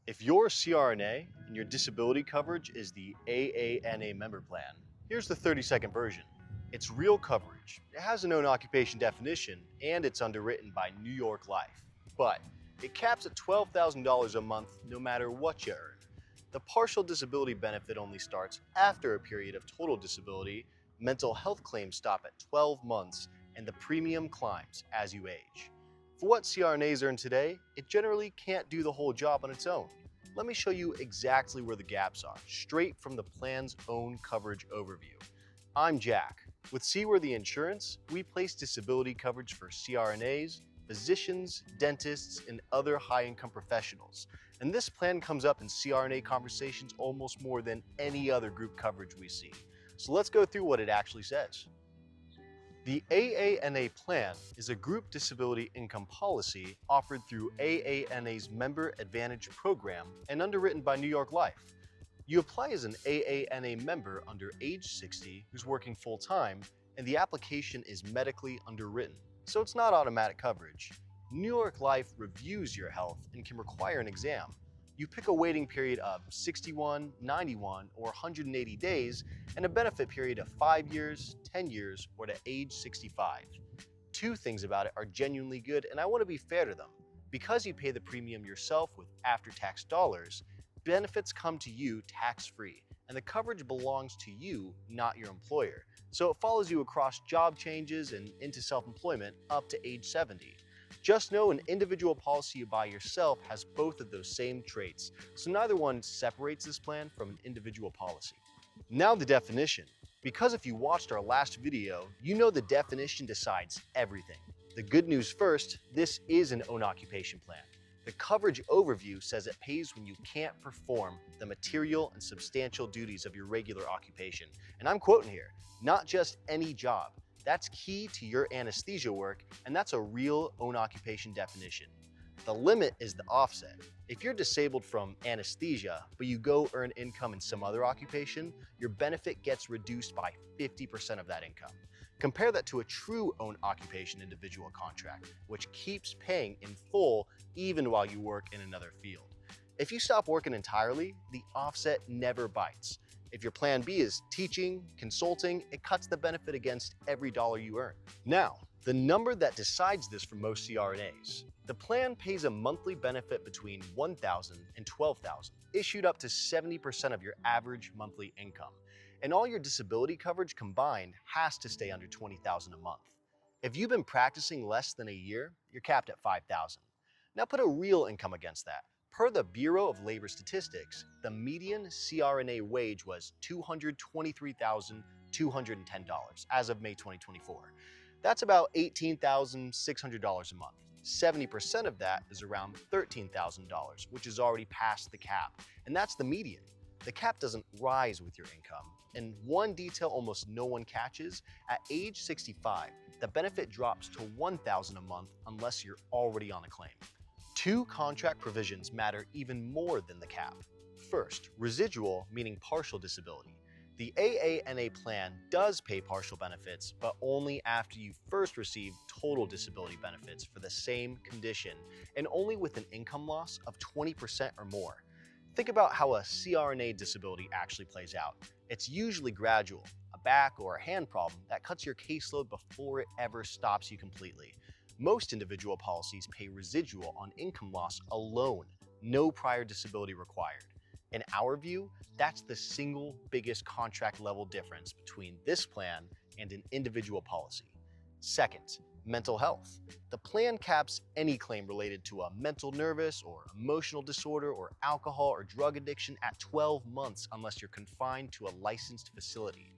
If you're a CRNA and your disability coverage is the AANA member plan, here's the 30-second version. It's real coverage, it has a known occupation definition, and it's underwritten by New York Life. But it caps at $12,000 a month no matter what you earn. The partial disability benefit only starts after a period of total disability, mental health claims stop at 12 months, and the premium climbs as you age. For what CRNAs earn today, it generally can't do the whole job on its own. Let me show you exactly where the gaps are, straight from the plan's own coverage overview. I'm Jack. With Seaworthy Insurance, we place disability coverage for CRNAs, physicians, dentists, and other high-income professionals. And this plan comes up in CRNA conversations almost more than any other group coverage we see. So let's go through what it actually says. The AANA plan is a group disability income policy offered through AANA's Member Advantage program and underwritten by New York Life. You apply as an AANA member under age 60 who's working full-time, and the application is medically underwritten, so it's not automatic coverage. New York Life reviews your health and can require an exam. You pick a waiting period of 61, 91, or 180 days, and a benefit period of 5 years, 10 years, or to age 65. Two things about it are genuinely good, and I want to be fair to them. Because you pay the premium yourself with after-tax dollars, benefits come to you tax-free, and the coverage belongs to you, not your employer. So it follows you across job changes and into self-employment up to age 70. Just know an individual policy you buy yourself has both of those same traits, so neither one separates this plan from an individual policy. Now the definition. Because if you watched our last video, you know the definition decides everything. The good news first, this is an own occupation plan. The coverage overview says it pays when you can't perform the material and substantial duties of your regular occupation. And I'm quoting here, not just any job. That's key to your anesthesia work, and that's a real own occupation definition. The limit is the offset. If you're disabled from anesthesia, but you go earn income in some other occupation, your benefit gets reduced by 50% of that income. Compare that to a true own occupation individual contract, which keeps paying in full even while you work in another field. If you stop working entirely, the offset never bites. If your plan B is teaching, consulting, it cuts the benefit against every dollar you earn. Now, the number that decides this for most CRNAs. The plan pays a monthly benefit between $1,000 and $12,000, issued up to 70% of your average monthly income. And all your disability coverage combined has to stay under $20,000 a month. If you've been practicing less than a year, you're capped at $5,000. Now put a real income against that. Per the Bureau of Labor Statistics, the median CRNA wage was $223,210 as of May 2024. That's about $18,600 a month. 70% of that is around $13,000, which is already past the cap, and that's the median. The cap doesn't rise with your income. And one detail almost no one catches, at age 65, the benefit drops to $1,000 a month unless you're already on a claim. Two contract provisions matter even more than the cap. First, residual, meaning partial disability. The AANA plan does pay partial benefits, but only after you first receive total disability benefits for the same condition, and only with an income loss of 20% or more. Think about how a CRNA disability actually plays out. It's usually gradual, a back or a hand problem that cuts your caseload before it ever stops you completely. Most individual policies pay residual on income loss alone, no prior disability required. In our view, that's the single biggest contract level difference between this plan and an individual policy. Second, mental health. The plan caps any claim related to a mental nervous or emotional disorder or alcohol or drug addiction at 12 months unless you're confined to a licensed facility.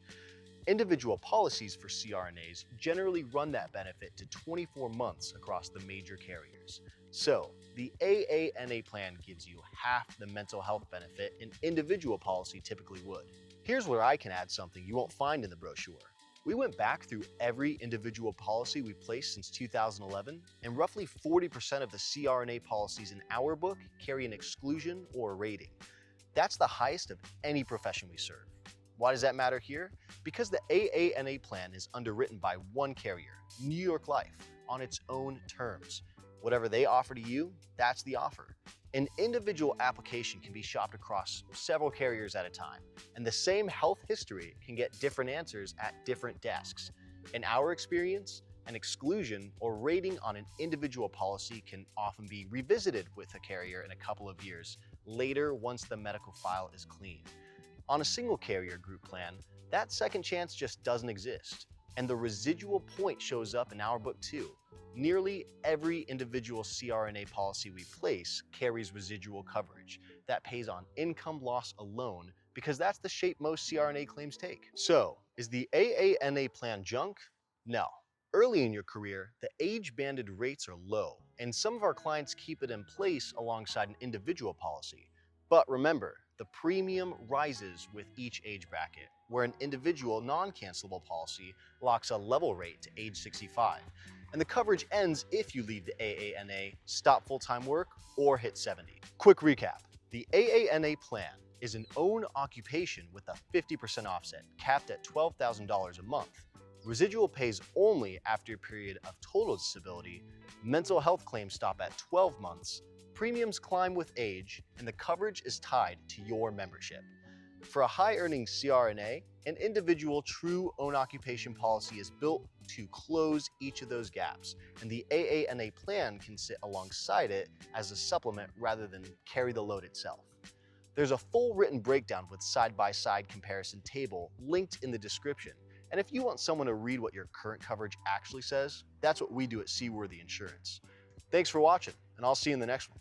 Individual policies for CRNAs generally run that benefit to 24 months across the major carriers. So, the AANA plan gives you half the mental health benefit an individual policy typically would. Here's where I can add something you won't find in the brochure. We went back through every individual policy we placed since 2011, and roughly 40% of the CRNA policies in our book carry an exclusion or a rating. That's the highest of any profession we serve. Why does that matter here? Because the AANA plan is underwritten by one carrier, New York Life, on its own terms. Whatever they offer to you, that's the offer. An individual application can be shopped across several carriers at a time, and the same health history can get different answers at different desks. In our experience, an exclusion or rating on an individual policy can often be revisited with a carrier in a couple of years later once the medical file is clean. On a single carrier group plan, that second chance just doesn't exist, and the residual point shows up in our book too. Nearly every individual CRNA policy we place carries residual coverage that pays on income loss alone because that's the shape most CRNA claims take. So, is the AANA plan junk? No. Early in your career, the age-banded rates are low, and some of our clients keep it in place alongside an individual policy. But remember, the premium rises with each age bracket, where an individual non-cancelable policy locks a level rate to age 65, and the coverage ends if you leave the AANA, stop full-time work, or hit 70. Quick recap, the AANA plan is an own occupation with a 50% offset, capped at $12,000 a month. Residual pays only after a period of total disability, mental health claims stop at 12 months, premiums climb with age, and the coverage is tied to your membership. For a high-earning CRNA, an individual true own occupation policy is built to close each of those gaps, and the AANA plan can sit alongside it as a supplement rather than carry the load itself. There's a full written breakdown with side-by-side comparison table linked in the description. And if you want someone to read what your current coverage actually says, that's what we do at Seaworthy Insurance. Thanks for watching, and I'll see you in the next one.